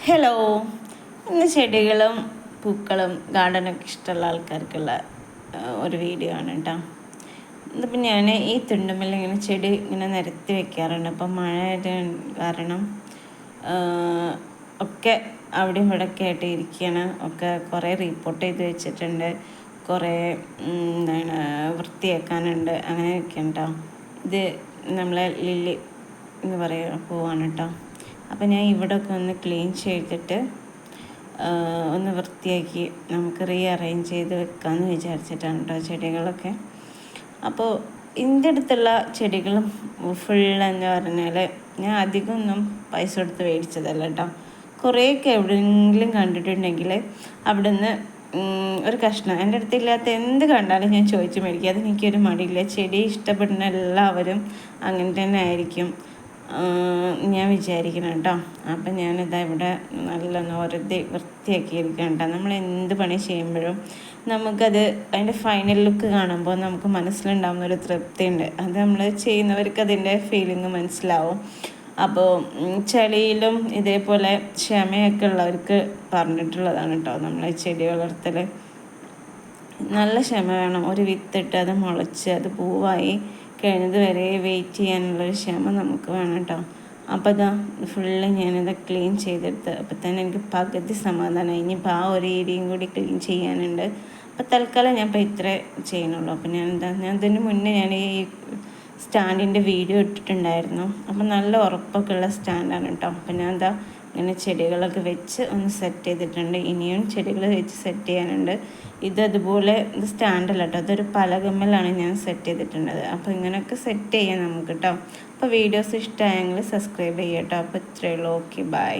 Hello, ഇന്ന് ചെടികളും പൂക്കളും ഗാർഡനൊക്കെ ഇഷ്ടമുള്ള ആൾക്കാർക്കുള്ള ഒരു വീഡിയോ ആണ് കേട്ടോ. ഇതിപ്പോൾ ഞാൻ ഈ തുണ്ടുമ്മൽ ഇങ്ങനെ ചെടി ഇങ്ങനെ നിരത്തി വെക്കാറുണ്ട്. അപ്പം മഴ കാരണം ഒക്കെ അവിടെയും ഇവിടെയൊക്കെ ആയിട്ട് ഇരിക്കുകയാണ്. ഒക്കെ കുറേ റീപ്പോർട്ട് ചെയ്ത് വെച്ചിട്ടുണ്ട്, കുറേ വൃത്തിയാക്കാനുണ്ട്, അങ്ങനെയൊക്കെ കേട്ടോ. ഇത് നമ്മളെ ലില്ലി എന്ന് പറയുക പൂവാണ് കേട്ടോ. അപ്പോൾ ഞാൻ ഇവിടെയൊക്കെ ഒന്ന് ക്ലീൻ ചെയ്തിട്ട് ഒന്ന് വൃത്തിയാക്കി നമുക്ക് അറേഞ്ച് ചെയ്ത് വെക്കാമെന്ന് വിചാരിച്ചിട്ടാണ് കേട്ടോ ചെടികളൊക്കെ. അപ്പോൾ എൻ്റെ അടുത്തുള്ള ചെടികളും ഫുൾ എന്ന് പറഞ്ഞാൽ ഞാൻ അധികമൊന്നും പൈസ കൊടുത്ത് മേടിച്ചതല്ല കേട്ടോ. കുറേയൊക്കെ എവിടെയെങ്കിലും കണ്ടിട്ടുണ്ടെങ്കിൽ അവിടെ നിന്ന് ഒരു കഷ്ണം, എൻ്റെ അടുത്തില്ലാത്ത എന്ത് കണ്ടാലും ഞാൻ ചോദിച്ച് മേടിക്കും. അതെനിക്കൊരു മടിയില്ല. ചെടി ഇഷ്ടപ്പെടുന്ന എല്ലാവരും അങ്ങനെ തന്നെ ആയിരിക്കും ഞാൻ വിചാരിക്കണം കേട്ടോ. അപ്പം ഞാനിതാ ഇവിടെ നല്ല വൃത്തിയാക്കിയിരിക്കണം കേട്ടോ. നമ്മൾ എന്ത് പണി ചെയ്യുമ്പോഴും നമുക്കത് അതിൻ്റെ ഫൈനൽ ലുക്ക് കാണുമ്പോൾ നമുക്ക് മനസ്സിലുണ്ടാകുന്ന ഒരു തൃപ്തിയുണ്ട്. അത് നമ്മൾ ചെയ്യുന്നവർക്ക് അതിൻ്റെ ഫീലിംഗ് മനസ്സിലാവും. അപ്പോൾ ചെടിയിലും ഇതേപോലെ ക്ഷമയൊക്കെ ഉള്ളവർക്ക് പറഞ്ഞിട്ടുള്ളതാണ് കേട്ടോ. നമ്മളെ ചെടി വളർത്തൽ നല്ല ക്ഷമ വേണം. ഒരു വിത്തിട്ട് അത് മുളച്ച് അത് പൂവായി കഴിഞ്ഞത് വരെ വെയിറ്റ് ചെയ്യാനുള്ളൊരു ക്ഷമ നമുക്ക് വേണം കേട്ടോ. അപ്പോൾ ഇതാ ഫുള്ള് ഞാനിത് ക്ലീൻ ചെയ്തെടുത്ത് അപ്പോൾ തന്നെ എനിക്ക് പകുതി സമാധാനമായി. ഇനിയിപ്പോൾ ആ ഒരു ഏരിയയും കൂടി ക്ലീൻ ചെയ്യാനുണ്ട്. അപ്പോൾ തൽക്കാലം ഞാൻ ഇപ്പോൾ ഇത്രേ ചെയ്യുന്നുള്ളൂ. അപ്പോൾ ഞാൻ ഇതിന് മുന്നേ ഞാൻ ഈ സ്റ്റാൻഡിൻ്റെ വീഡിയോ ഇട്ടിട്ടുണ്ടായിരുന്നു. അപ്പം നല്ല ഉറപ്പൊക്കെ ഉള്ള സ്റ്റാൻഡാണ് കേട്ടോ. അപ്പം ഞാൻ ഇങ്ങനെ ചെടികളൊക്കെ വെച്ച് ഒന്ന് സെറ്റ് ചെയ്തിട്ടുണ്ട്. ഇനിയും ചെടികൾ വെച്ച് സെറ്റ് ചെയ്യാനുണ്ട്. അതുപോലെ ഇത് സ്റ്റാൻഡല്ല കേട്ടോ, അതൊരു പലകമ്മലാണ് ഞാൻ സെറ്റ് ചെയ്തിട്ടുള്ളത്. അപ്പോൾ ഇങ്ങനെയൊക്കെ സെറ്റ് ചെയ്യാം നമുക്ക് കേട്ടോ. അപ്പോൾ വീഡിയോസ് ഇഷ്ടമായെങ്കിൽ സബ്സ്ക്രൈബ് ചെയ്യാം കേട്ടോ. അപ്പോൾ ഇത്രയേ ഉള്ളൂ. Okay, by.